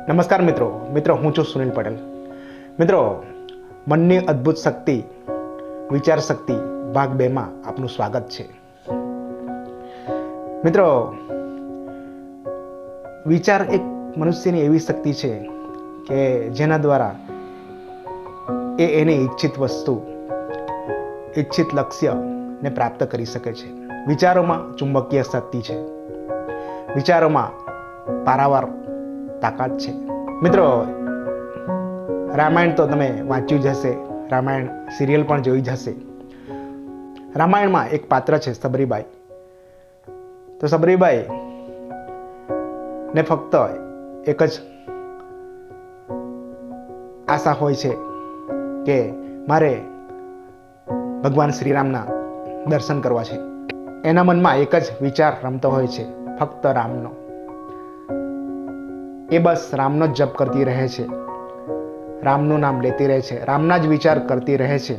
નમસ્કાર મિત્રો હું છું સુનિલ પટેલ। મિત્રો, મનની અદ્ભુત શક્તિ વિચાર શક્તિ ભાગ 2 માં આપનું સ્વાગત છે। મિત્રો, વિચાર એક મનુષ્યની એવી શક્તિ છે કે જેના દ્વારા એની ઈચ્છિત વસ્તુ, ઈચ્છિત લક્ષ્યને પ્રાપ્ત કરી શકે છે। વિચારોમાં ચુંબકીય શક્તિ છે, વિચારોમાં પારાવાર તાકાત છે। મિત્રો, રામાયણ તો તમે વાંચ્યું જ હશે, રામાયણ સિરિયલ પણ જોઈ જ હશે। રામાયણમાં એક પાત્ર છે સબરીબાઈ। તો સબરીબાઈ ને ફક્ત એક જ આશા હોય છે કે મારે ભગવાન શ્રીરામના દર્શન કરવા છે। એના મનમાં એક જ વિચાર રમતો હોય છે, ફક્ત રામનો। એ બસ રામનો જ જપ કરતી રહે છે, રામનું નામ લેતી રહે છે, રામના જ વિચાર કરતી રહે છે।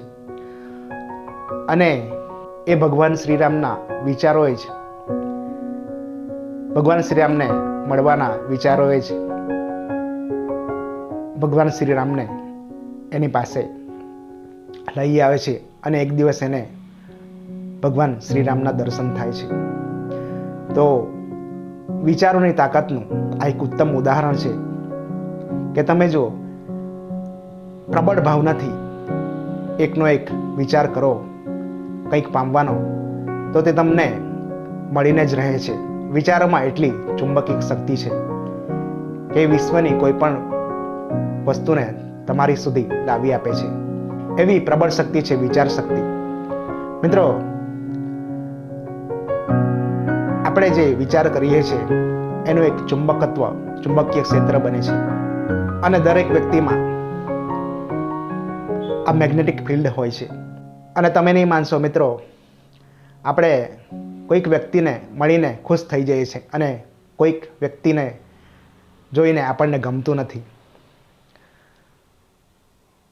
અને એ ભગવાન શ્રીરામના વિચારોએ જ, ભગવાન શ્રીરામને મળવાના વિચારોએ જ ભગવાન શ્રીરામને એની પાસે લઈ આવે છે અને એક દિવસ એને ભગવાન શ્રીરામના દર્શન થાય છે। તો વિચારોની તાકાતનું આ એક ઉત્તમ ઉદાહરણ છે કે તમે જો પ્રબળ ભાવનાથી એકનો એક વિચાર કરો કંઈક પામવાનો, તો તે તમને મળીને જ રહે છે। વિચારોમાં એટલી ચુંબકીય શક્તિ છે કે વિશ્વની કોઈ પણ વસ્તુને તમારી સુધી લાવી આપે છે। એવી પ્રબળ શક્તિ છે વિચાર શક્તિ। મિત્રો, આપણે જે વિચાર કરીએ છીએ એનું એક ચુંબકીય ક્ષેત્ર બને છે અને દરેક વ્યક્તિમાં આ મેગ્નેટિક ફિલ્ડ હોય છે। અને તમે નહીં માનશો મિત્રો, આપણે કોઈક વ્યક્તિને મળીને ખુશ થઈ જઈએ છીએ અને કોઈક વ્યક્તિને જોઈને આપણને ગમતું નથી।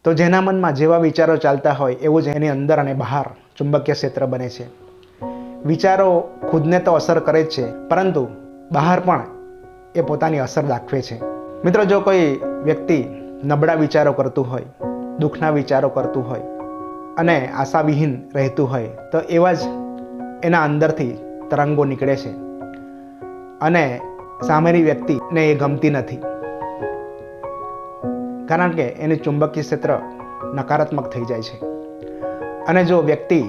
તો જેના મનમાં જેવા વિચારો ચાલતા હોય એવું જ એની અંદર અને બહાર ચુંબકીય ક્ષેત્ર બને છે। વિચારો ખુદને તો અસર કરે જ છે, પરંતુ બહાર પણ એ પોતાની અસર દાખવે છે। મિત્રો, જો કોઈ વ્યક્તિ નબળા વિચારો કરતું હોય, દુઃખના વિચારો કરતું હોય અને આશાવિહીન રહેતું હોય, તો એવા જ એના અંદરથી તરંગો નીકળે છે અને સામેની વ્યક્તિને એ ગમતી નથી, કારણ કે એનું ચુંબકીય ક્ષેત્ર નકારાત્મક થઈ જાય છે। અને જો વ્યક્તિ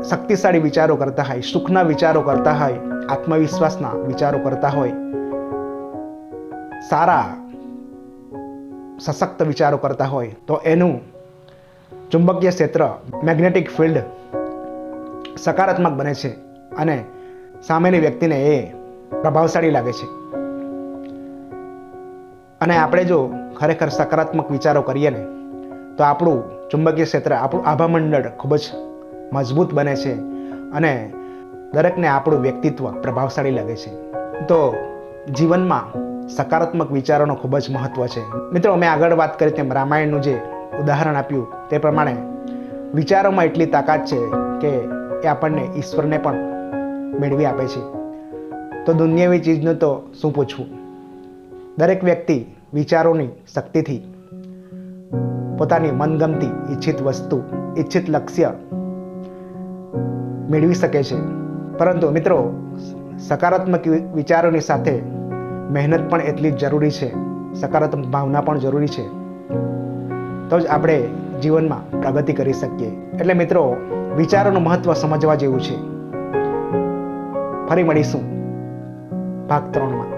શક્તિશાળી વિચારો કરતા હોય, સુખના વિચારો કરતા હોય, આત્મવિશ્વાસના વિચારો કરતા હોય, સારા સશક્ત વિચારો કરતા હોય, તો એનું ચુંબકીય ક્ષેત્ર, મેગ્નેટિક ફિલ્ડ સકારાત્મક બને છે અને સામેની વ્યક્તિને એ પ્રભાવશાળી લાગે છે। અને આપણે જો ખરેખર સકારાત્મક વિચારો કરીએ ને, તો આપણું ચુંબકીય ક્ષેત્ર, આપણું આભામંડળ ખૂબ જ મજબૂત બને છે અને દરેકને આપણું વ્યક્તિત્વ પ્રભાવશાળી લાગે છે। તો જીવનમાં સકારાત્મક વિચારોનો ખૂબ જ મહત્વ છે। મિત્રો, મેં આગળ વાત કરી તેમ રામાયણનું જે ઉદાહરણ આપ્યું તે પ્રમાણે વિચારોમાં એટલી તાકાત છે કે એ આપણને ઈશ્વરને પણ મેળવી આપે છે। તો દુનિયાવી ચીજનું તો શું પૂછવું। દરેક વ્યક્તિ વિચારોની શક્તિથી પોતાની મનગમતી ઈચ્છિત વસ્તુ, ઈચ્છિત લક્ષ્ય મેળવી શકે છે। પરંતુ મિત્રો, સકારાત્મક વિચારોની સાથે મહેનત પણ એટલી જ જરૂરી છે, સકારાત્મક ભાવના પણ જરૂરી છે, તો જ આપણે જીવનમાં પ્રગતિ કરી શકીએ। એટલે મિત્રો, વિચારોનું મહત્વ સમજવા જેવું છે। ફરી મળીશું ભાગ 3 માં।